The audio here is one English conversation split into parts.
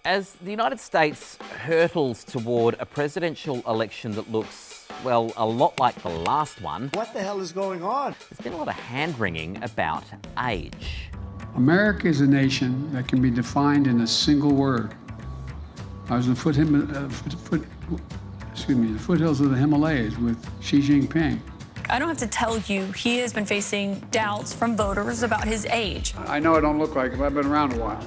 As the United States hurtles toward a presidential election that looks, well, a lot like the last one, what the hell is going on? There's been a lot of hand-wringing about age. America is a nation that can be defined in a single word. I was in the foothills of the Himalayas with Xi Jinping. I don't have to tell you, he has been facing doubts from voters about his age. I know I don't look like him, I've been around a while.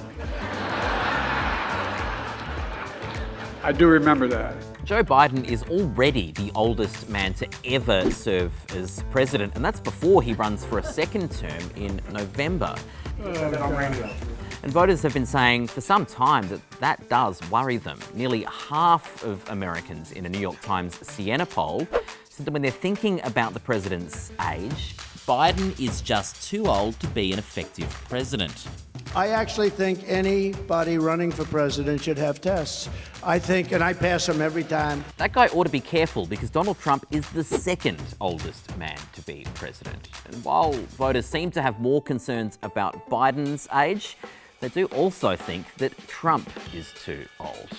I do remember that. Joe Biden is already the oldest man to ever serve as president, and that's before he runs for a second term in November. And voters have been saying for some time that that does worry them. Nearly half of Americans in a New York Times Siena poll said that when they're thinking about the president's age, Biden is just too old to be an effective president. I actually think anybody running for president should have tests. I think, and I pass them every time. That guy ought to be careful because Donald Trump is the second oldest man to be president. And while voters seem to have more concerns about Biden's age, they do also think that Trump is too old.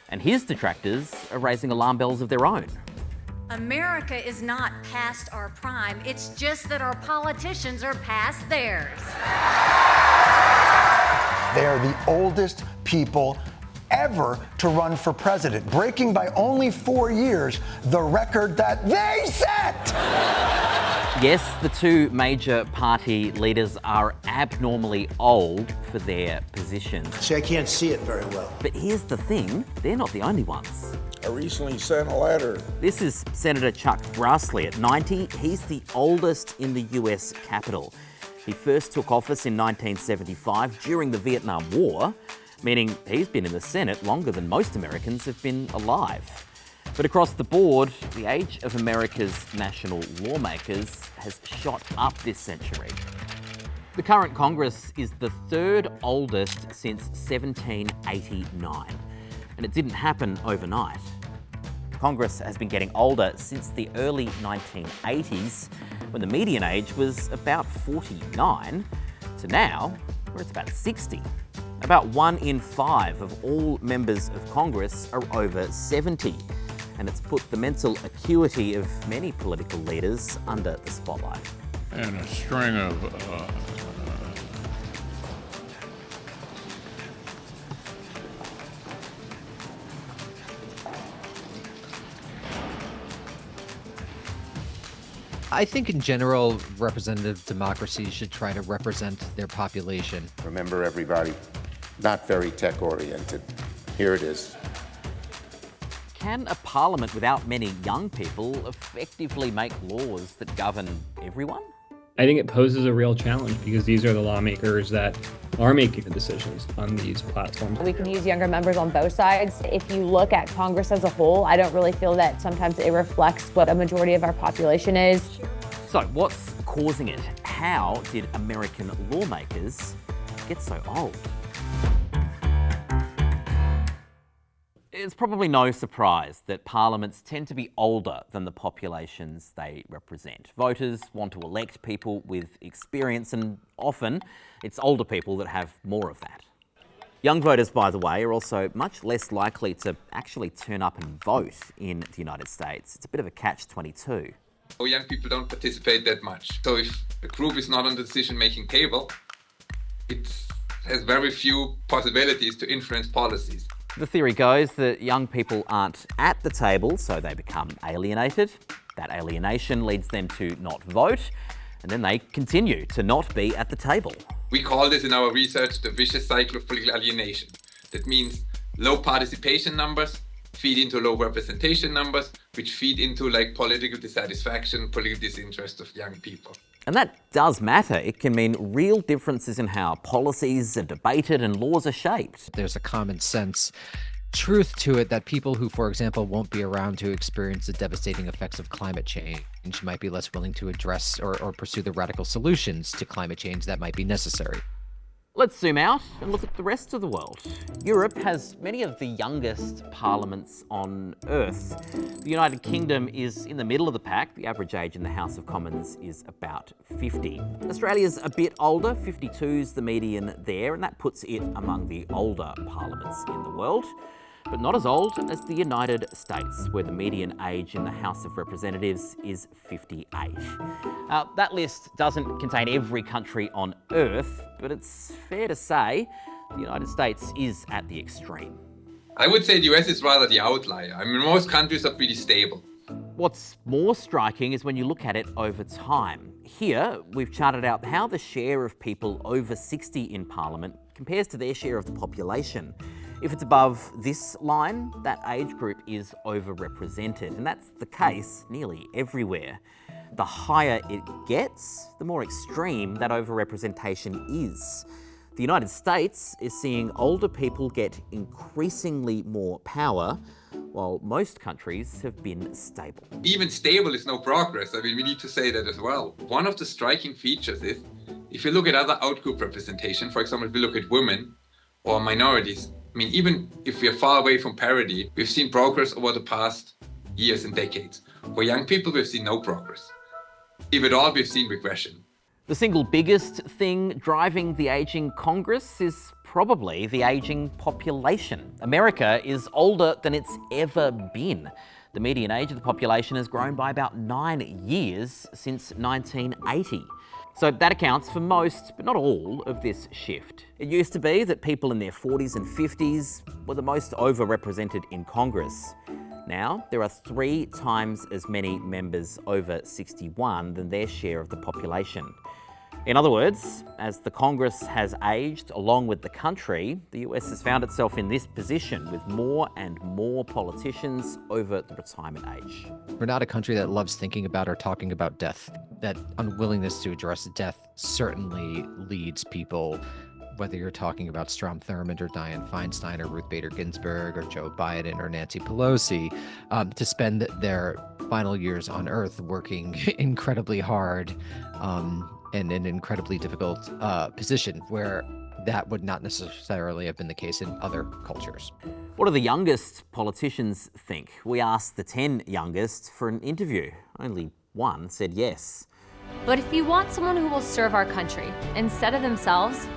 And his detractors are raising alarm bells of their own. America is not past our prime. It's just that our politicians are past theirs. They are the oldest people ever to run for president, breaking by only 4 years the record that they set. Yes, the two major party leaders are abnormally old for their positions. See, I can't see it very well. But here's the thing, they're not the only ones. I recently sent a letter. This is Senator Chuck Grassley at 90. He's the oldest in the US Capitol. He first took office in 1975 during the Vietnam War, meaning he's been in the Senate longer than most Americans have been alive. But across the board, the age of America's national lawmakers has shot up this century. The current Congress is the third oldest since 1789, and it didn't happen overnight. Congress has been getting older since the early 1980s, when the median age was about 49, to now, where it's about 60. About 1 in 5 of all members of Congress are over 70, and it's put the mental acuity of many political leaders under the spotlight. And a string of I think in general, representative democracies should try to represent their population. Remember, everybody, not very tech-oriented. Here it is. Can a parliament without many young people effectively make laws that govern everyone? I think it poses a real challenge because these are the lawmakers that are making the decisions on these platforms. We can use younger members on both sides. If you look at Congress as a whole, I don't really feel that sometimes it reflects what a majority of our population is. So what's causing it? How did American lawmakers get so old? It's probably no surprise that parliaments tend to be older than the populations they represent. Voters want to elect people with experience, and often it's older people that have more of that. Young voters, by the way, are also much less likely to actually turn up and vote in the United States. It's a bit of a catch-22. Young people don't participate that much. So if a group is not on the decision-making table, it has very few possibilities to influence policies. The theory goes that young people aren't at the table, so they become alienated. That alienation leads them to not vote, and then they continue to not be at the table. We call this in our research the vicious cycle of political alienation. That means low participation numbers feed into low representation numbers, which feed into political dissatisfaction, political disinterest of young people. And that does matter. It can mean real differences in how policies are debated and laws are shaped. There's a common sense truth to it that people who, for example, won't be around to experience the devastating effects of climate change might be less willing to address or pursue the radical solutions to climate change that might be necessary. Let's zoom out and look at the rest of the world. Europe has many of the youngest parliaments on Earth. The United Kingdom is in the middle of the pack. The average age in the House of Commons is about 50. Australia's a bit older, 52's the median there, and that puts it among the older parliaments in the world, but not as old as the United States, where the median age in the House of Representatives is 58. That list doesn't contain every country on Earth, but it's fair to say the United States is at the extreme. I would say the US is rather the outlier. I mean, most countries are pretty stable. What's more striking is when you look at it over time. Here, we've charted out how the share of people over 60 in Parliament compares to their share of the population. If it's above this line, that age group is overrepresented, and that's the case nearly everywhere. The higher it gets, the more extreme that overrepresentation is. The United States is seeing older people get increasingly more power, while most countries have been stable. Even stable is no progress. I mean, we need to say that as well. One of the striking features is, if you look at other outgroup representation, for example, if we look at women or minorities, I mean, even if we are far away from parity, we've seen progress over the past years and decades. For young people, we've seen no progress. If at all, we've seen regression. The single biggest thing driving the ageing Congress is probably the ageing population. America is older than it's ever been. The median age of the population has grown by about 9 years since 1980. So that accounts for most, but not all, of this shift. It used to be that people in their 40s and 50s were the most overrepresented in Congress. Now, there are 3 times as many members over 61 than their share of the population. In other words, as the Congress has aged along with the country, the US has found itself in this position with more and more politicians over the retirement age. We're not a country that loves thinking about or talking about death. That unwillingness to address death certainly leads people, whether you're talking about Strom Thurmond or Dianne Feinstein or Ruth Bader Ginsburg or Joe Biden or Nancy Pelosi, to spend their final years on Earth working incredibly hard in an incredibly difficult position where that would not necessarily have been the case in other cultures. What do the youngest politicians think? We asked the 10 youngest for an interview. Only one said yes. But if you want someone who will serve our country instead of themselves,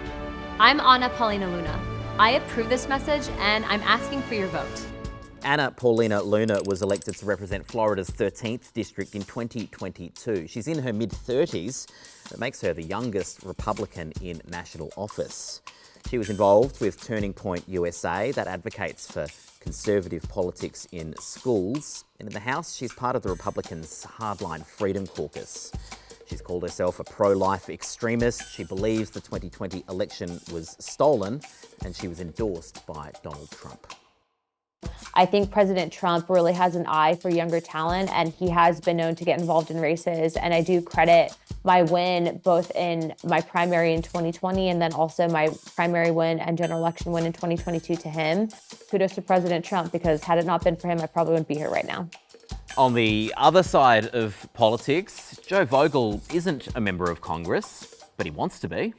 I'm Anna Paulina Luna. I approve this message and I'm asking for your vote. Anna Paulina Luna was elected to represent Florida's 13th district in 2022. She's in her mid-30s. That makes her the youngest Republican in national office. She was involved with Turning Point USA, that advocates for conservative politics in schools. And in the House, she's part of the Republicans' Hardline Freedom Caucus. She's called herself a pro-life extremist. She believes the 2020 election was stolen, and she was endorsed by Donald Trump. I think President Trump really has an eye for younger talent, and he has been known to get involved in races. And I do credit my win both in my primary in 2020 and then also my primary win and general election win in 2022 to him. Kudos to President Trump, because had it not been for him, I probably wouldn't be here right now. On the other side of politics, Joe Vogel isn't a member of Congress, but he wants to be.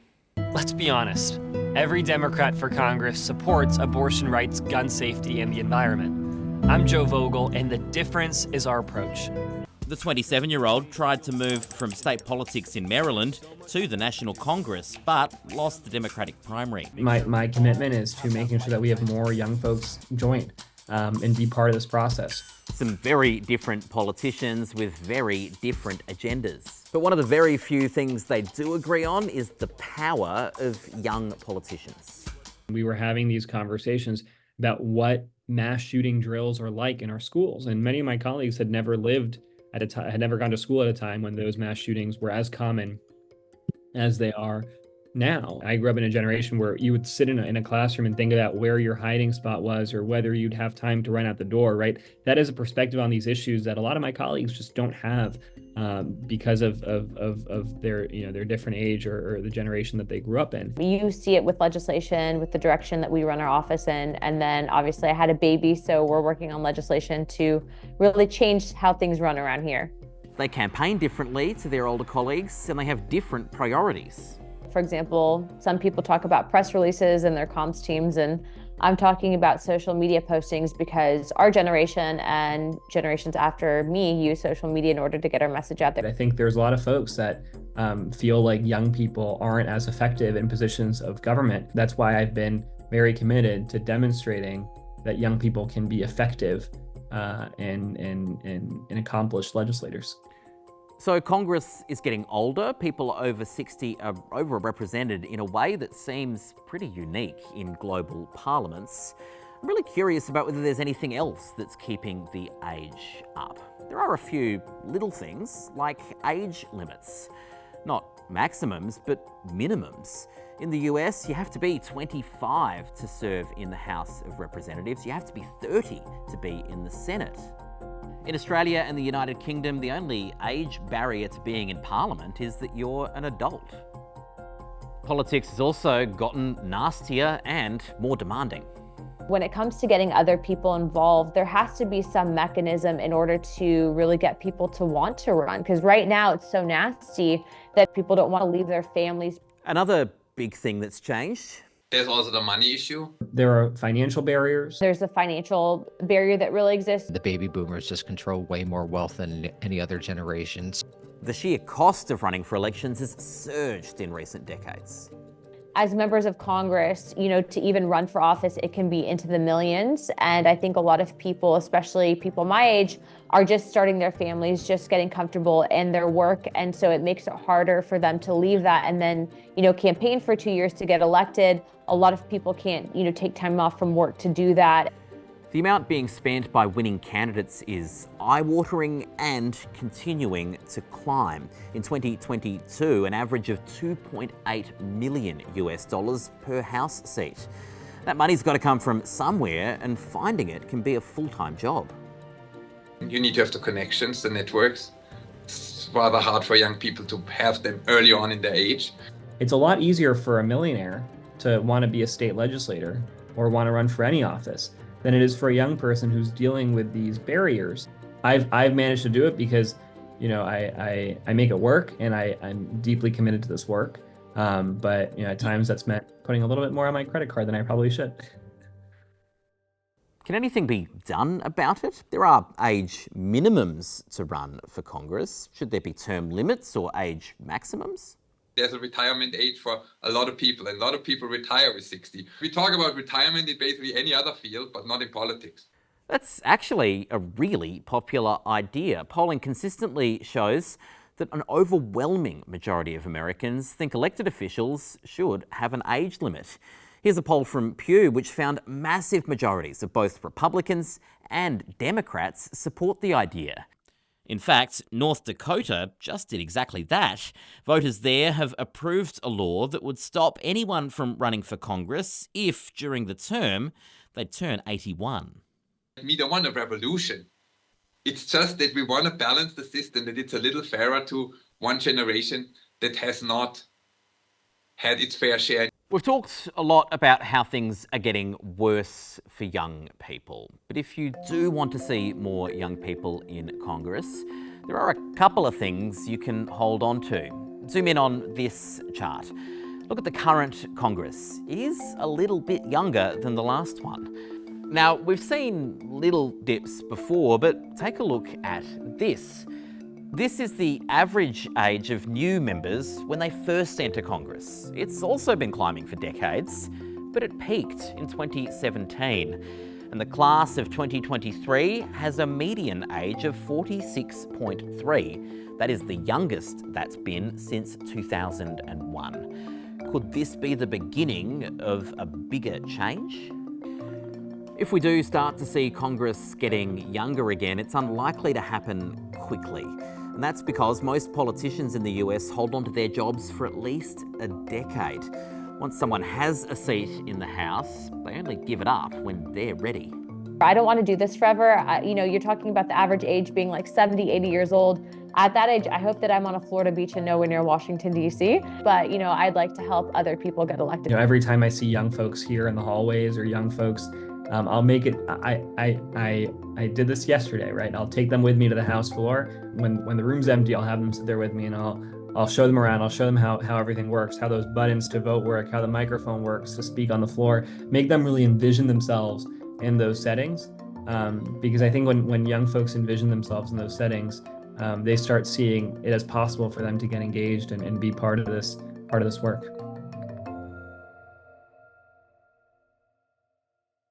Let's be honest. Every Democrat for Congress supports abortion rights, gun safety, and the environment. I'm Joe Vogel, and the difference is our approach. The 27-year-old tried to move from state politics in Maryland to the National Congress, but lost the Democratic primary. My commitment is to making sure that we have more young folks join and be part of this process. Some very different politicians with very different agendas. But one of the very few things they do agree on is the power of young politicians. We were having these conversations about what mass shooting drills are like in our schools, and many of my colleagues had never lived at a time, had never gone to school at a time when those mass shootings were as common as they are now. I grew up in a generation where you would sit in a classroom and think about where your hiding spot was or whether you'd have time to run out the door, right? That is a perspective on these issues that a lot of my colleagues just don't have because of their, their different age or the generation that they grew up in. You see it with legislation, with the direction that we run our office in, and then obviously I had a baby, so we're working on legislation to really change how things run around here. They campaign differently to their older colleagues, and they have different priorities. For example, some people talk about press releases and their comms teams, and I'm talking about social media postings because our generation and generations after me use social media in order to get our message out there. I think there's a lot of folks that feel like young people aren't as effective in positions of government. That's why I've been very committed to demonstrating that young people can be effective and accomplished legislators. So Congress is getting older. People over 60 are overrepresented in a way that seems pretty unique in global parliaments. I'm really curious about whether there's anything else that's keeping the age up. There are a few little things, like age limits. Not maximums, but minimums. In the US, you have to be 25 to serve in the House of Representatives. You have to be 30 to be in the Senate. In Australia and the United Kingdom, the only age barrier to being in Parliament is that you're an adult. Politics has also gotten nastier and more demanding. When it comes to getting other people involved, there has to be some mechanism in order to really get people to want to run. Because right now it's so nasty that people don't want to leave their families. Another big thing that's changed. There's also the money issue. There are financial barriers. There's a financial barrier that really exists. The baby boomers just control way more wealth than any other generations. The sheer cost of running for elections has surged in recent decades. As members of Congress, to even run for office, it can be into the millions. And I think a lot of people, especially people my age, are just starting their families, just getting comfortable in their work. And so it makes it harder for them to leave that and then, campaign for 2 years to get elected. A lot of people can't, take time off from work to do that. The amount being spent by winning candidates is eye-watering and continuing to climb. In 2022, an average of $2.8 million US per House seat. That money's got to come from somewhere, and finding it can be a full-time job. You need to have the connections, the networks. It's rather hard for young people to have them early on in their age. It's a lot easier for a millionaire to want to be a state legislator or want to run for any office than it is for a young person who's dealing with these barriers. I've managed to do it because, I make it work and I'm deeply committed to this work. But at times that's meant putting a little bit more on my credit card than I probably should. Can anything be done about it? There are age minimums to run for Congress. Should there be term limits or age maximums? There's a retirement age for a lot of people, and a lot of people retire with 60. We talk about retirement in basically any other field, but not in politics. That's actually a really popular idea. Polling consistently shows that an overwhelming majority of Americans think elected officials should have an age limit. Here's a poll from Pew which found massive majorities of both Republicans and Democrats support the idea. In fact, North Dakota just did exactly that. Voters there have approved a law that would stop anyone from running for Congress if, during the term, they turn 81. We don't want a revolution. It's just that we want to balance the system, that it's a little fairer to one generation that has not had its fair share. We've talked a lot about how things are getting worse for young people. But if you do want to see more young people in Congress, there are a couple of things you can hold on to. Zoom in on this chart. Look at the current Congress. It is a little bit younger than the last one. Now, we've seen little dips before, but take a look at this. This is the average age of new members when they first enter Congress. It's also been climbing for decades, but it peaked in 2017. And the class of 2023 has a median age of 46.3. That is the youngest that's been since 2001. Could this be the beginning of a bigger change? If we do start to see Congress getting younger again, it's unlikely to happen quickly. And that's because most politicians in the US hold on to their jobs for at least a decade. Once someone has a seat in the House, they only give it up when they're ready. I don't want to do this forever. You're talking about the average age being like 70, 80 years old. At that age, I hope that I'm on a Florida beach and nowhere near Washington, D.C. But, I'd like to help other people get elected. Every time I see young folks here in the hallways or young folks, I'll make it, I did this yesterday, right? I'll take them with me to the House floor. When the room's empty, I'll have them sit there with me and I'll I'll show them around. I'll show them how everything works, how those buttons to vote work, how the microphone works to speak on the floor. Make them really envision themselves in those settings, because I think when young folks envision themselves in those settings, they start seeing it as possible for them to get engaged and be part of this work.